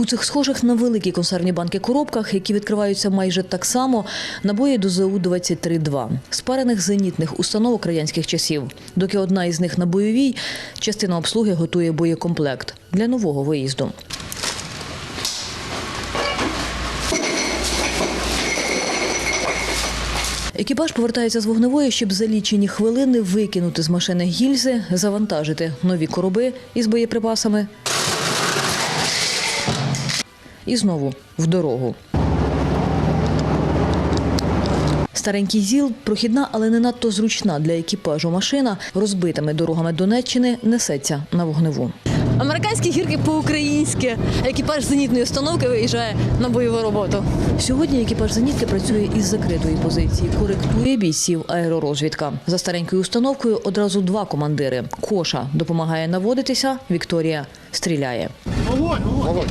цих схожих на великі консервні банки коробках, які відкриваються майже так само, набої до ЗУ-23-2, спарених зенітних установок радянських часів. Доки одна із них на бойовій, частина обслуги готує боєкомплект для нового виїзду. Екіпаж повертається з вогневої, щоб за лічені хвилини викинути з машини гільзи, завантажити нові короби із боєприпасами і знову в дорогу. Старенький ЗІЛ – прохідна, але не надто зручна для екіпажу машина, розбитими дорогами Донеччини несеться на вогневу. Американські гірки по-українськи. Екіпаж зенітної установки виїжджає на бойову роботу. Сьогодні екіпаж зенітки працює із закритої позиції, коректує бійців аеророзвідка. За старенькою установкою одразу два командири. Коша допомагає наводитися, Вікторія стріляє. Вогонь! Вогонь!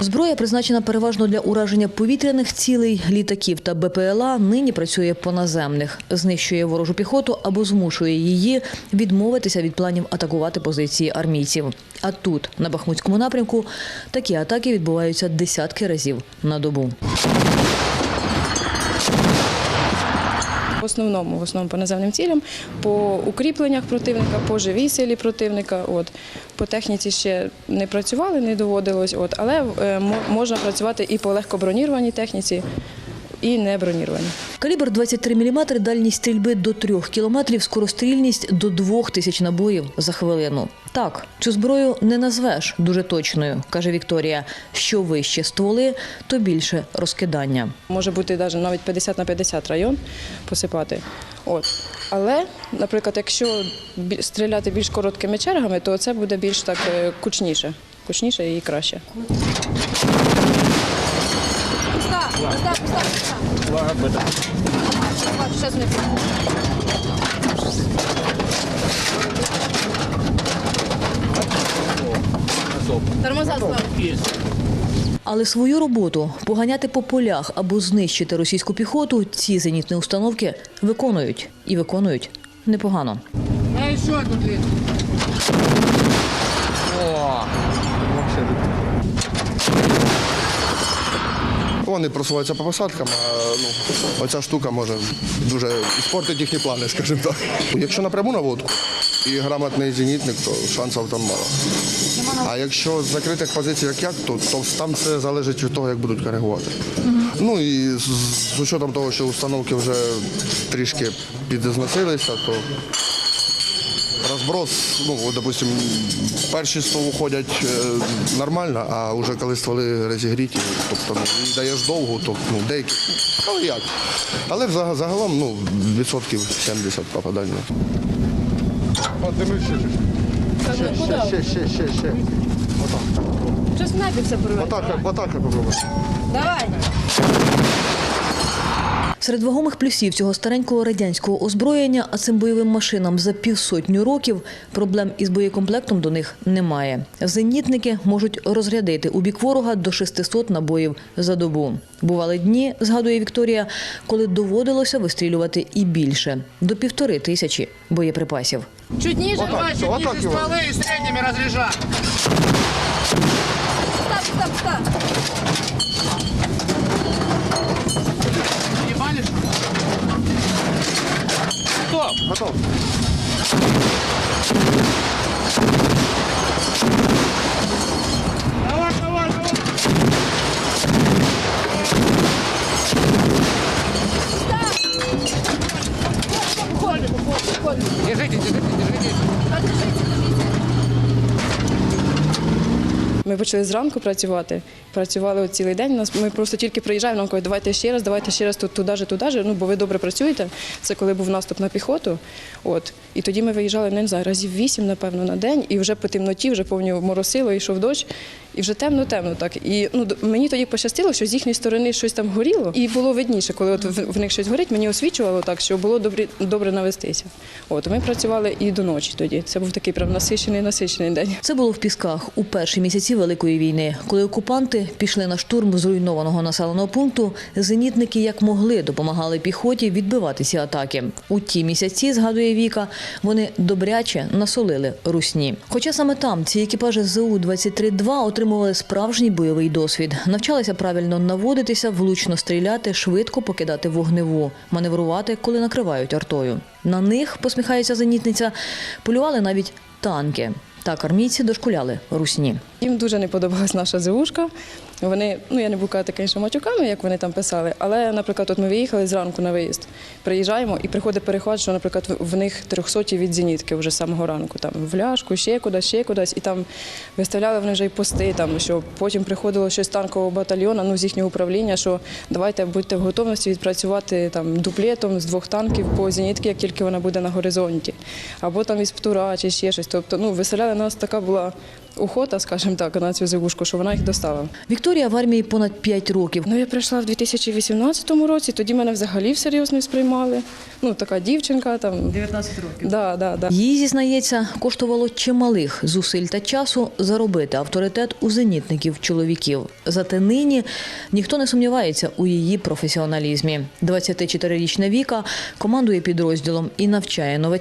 Зброя, призначена переважно для ураження повітряних цілей, літаків та БПЛА, нині працює по наземних. Знищує ворожу піхоту або змушує її відмовитися від планів атакувати позиції армійців. А тут, на Бахмутському напрямку, такі атаки відбуваються десятки разів на добу. В основному по наземним цілям, по укріпленнях противника, по живій силі противника. По техніці ще не працювали, не доводилось, але можна працювати і по легкобронірованій техніці, і не бронірованій. Калібр 23 мм, дальність стрільби до 3 кілометрів, скорострільність до 2000 набоїв за хвилину. Так, цю зброю не назвеш дуже точною, каже Вікторія. Що вище стволи, то більше розкидання. Може бути навіть 50 на 50 район посипати. Але, наприклад, якщо стріляти більш короткими чергами, то це буде більш так кучніше і краще. Але свою роботу – поганяти по полях або знищити російську піхоту – ці зенітні установки виконують. І виконують непогано. Вони просуваються по посадкам, а оця штука може дуже іспортити їхні плани, скажімо так. Якщо напряму наводку і грамотний зенітник, то шансів там мало. А якщо з закритих позицій, як то там все залежить від того, як будуть коригувати. Ну і з учетом того, що установки вже трішки підізносилися, то розброс, допустим, перші стволи ходять нормально, а вже коли стволи розігріті, тобто і даєш довго, то деякі, але як. Але загалом відсотків 70 попадання. Ще. Отак. Що снайпер все порве? Отак попробуй. Давай! Серед вагомих плюсів цього старенького радянського озброєння, а цим бойовим машинам за 500 років, проблем із боєкомплектом до них немає. Зенітники можуть розрядити у бік ворога до 600 набоїв за добу. Бували дні, згадує Вікторія, коли доводилося вистрілювати і більше – до 1500 боєприпасів. Чуть ниже. Отак, стволы и средними разряжать. Стоп. Ебалишь? Готов. Давай. Держите. Ми почали зранку працювати. Працювали цілий день. Ми просто тільки приїжджаємо, нам кажуть, давайте ще раз, туди же, бо ви добре працюєте. Це коли був наступ на піхоту. І тоді ми виїжджали, не знаю, разів 8, напевно, на день. І вже по темноті, вже повністю моросило, йшов дощ. І вже темно так. І мені тоді пощастило, що з їхньої сторони щось там горіло. І було видніше, коли в них щось горить, мені освічувало так, що було добре навестися. Ми працювали і до ночі тоді. Це був такий прям насичений день. Це було в Пісках у перші місяці Великої війни, коли окупанти коли пішли на штурм зруйнованого населеного пункту, зенітники як могли допомагали піхоті відбивати ці атаки. У ті місяці, згадує Віка, вони добряче насолили русні. Хоча саме там ці екіпажі ЗУ-23-2 отримували справжній бойовий досвід. Навчалися правильно наводитися, влучно стріляти, швидко покидати вогневу, маневрувати, коли накривають артою. На них, посміхається зенітниця, полювали навіть танки. Так армійці дошкуляли русні. Їм дуже не подобалась наша ЗУшка. Вони, я не буду казати, звісно, матюками, як вони там писали, але, наприклад, от ми виїхали зранку на виїзд, приїжджаємо і приходить перехват, що, наприклад, в них 300-ті від зенітки вже з самого ранку, там, в Ляшку, ще кудись, і там виставляли вони вже й пости, там, що потім приходило щось з танкового батальйону, з їхнього управління, що давайте будьте в готовності відпрацювати там дуплетом з 2 танків по зенітки, як тільки вона буде на горизонті, або там із птура, чи ще щось. Тобто, виставляли нас, така була охота, скажімо так, на цю ЗУшку, що вона їх достала. Вікторія в армії понад 5 років. Я прийшла в 2018 році, тоді мене взагалі всерйоз не сприймали. Така дівчинка. 19 років. Да. Їй, зізнається, коштувало чималих зусиль та часу заробити авторитет у зенітників-чоловіків. Зате нині ніхто не сумнівається у її професіоналізмі. 24-річна Віка командує підрозділом і навчає новачків